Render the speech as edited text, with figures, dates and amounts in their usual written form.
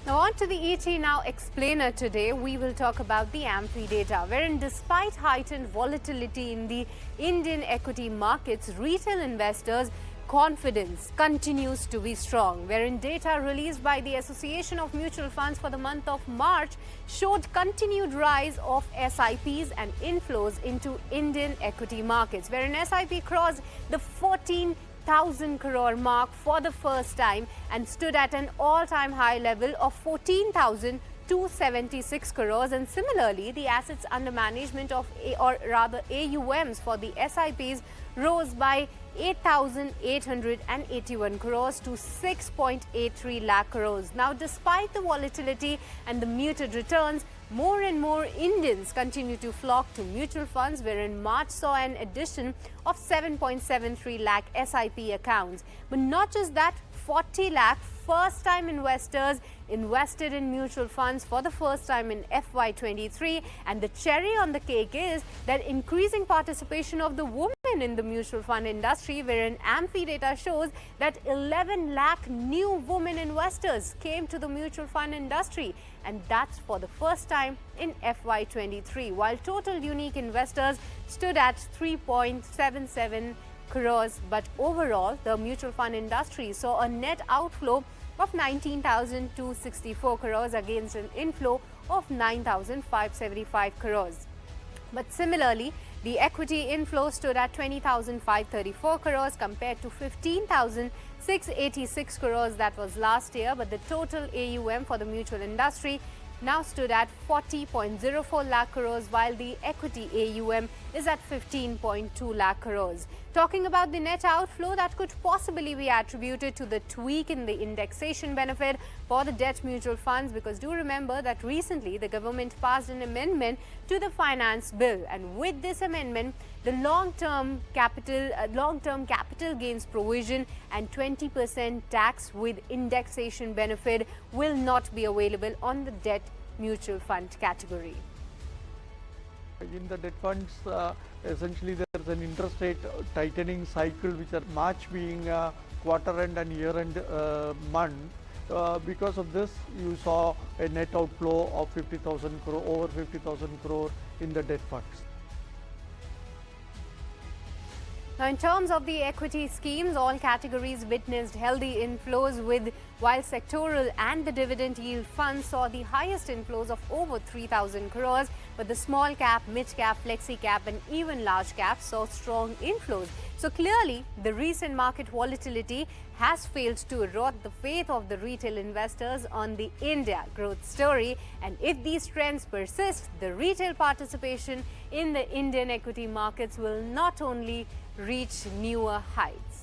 Now on to the ET Now Explainer today. We will talk about the AMFI data, wherein despite heightened volatility in the Indian equity markets, retail investors' confidence continues to be strong, wherein data released by the Association of Mutual Funds for the month of March showed continued rise of SIPs and inflows into Indian equity markets, wherein SIP crossed the 14,000 crore mark for the first time and stood at an all-time high level of 14,276 crores. And similarly, the assets under management of AUMs for the SIPs rose by 8,881 crores to 6.83 lakh crores. Now, despite the volatility and the muted returns, more and more Indians continue to flock to mutual funds, wherein March saw an addition of 7.73 lakh SIP accounts. But not just that, 40 lakh first-time investors invested in mutual funds for the first time in FY23. And the cherry on the cake is that increasing participation of the women in the mutual fund industry, wherein AMFI data shows that 11 lakh new women investors came to the mutual fund industry, and that's for the first time in FY23, while total unique investors stood at 3.77 crores. But overall, the mutual fund industry saw a net outflow of 19,264 crores against an inflow of 9,575 crores. But similarly, the equity inflow stood at 20,534 crores compared to 15,686 crores that was last year. But the total AUM for the mutual industry now stood at 40.04 lakh crores, while the equity AUM is at 15.2 lakh crores. Talking about the net outflow, that could possibly be attributed to the tweak in the indexation benefit for the debt mutual funds, because do remember that recently the government passed an amendment to the finance bill, and with this amendment, the long-term capital gains provision and 20% tax with indexation benefit will not be available on the debt mutual fund category. In the debt funds, essentially there is an interest rate tightening cycle, which are March being quarter end and year end month. Because of this, you saw a net outflow of 50,000 crore, over 50,000 crore in the debt funds. Now, in terms of the equity schemes, all categories witnessed healthy inflows, while sectoral and the dividend yield funds saw the highest inflows of over 3,000 crores, but the small cap, mid cap, flexi cap and even large cap saw strong inflows. So clearly, the recent market volatility has failed to erode the faith of the retail investors on the India growth story. And if these trends persist, the retail participation in the Indian equity markets will not only reach newer heights.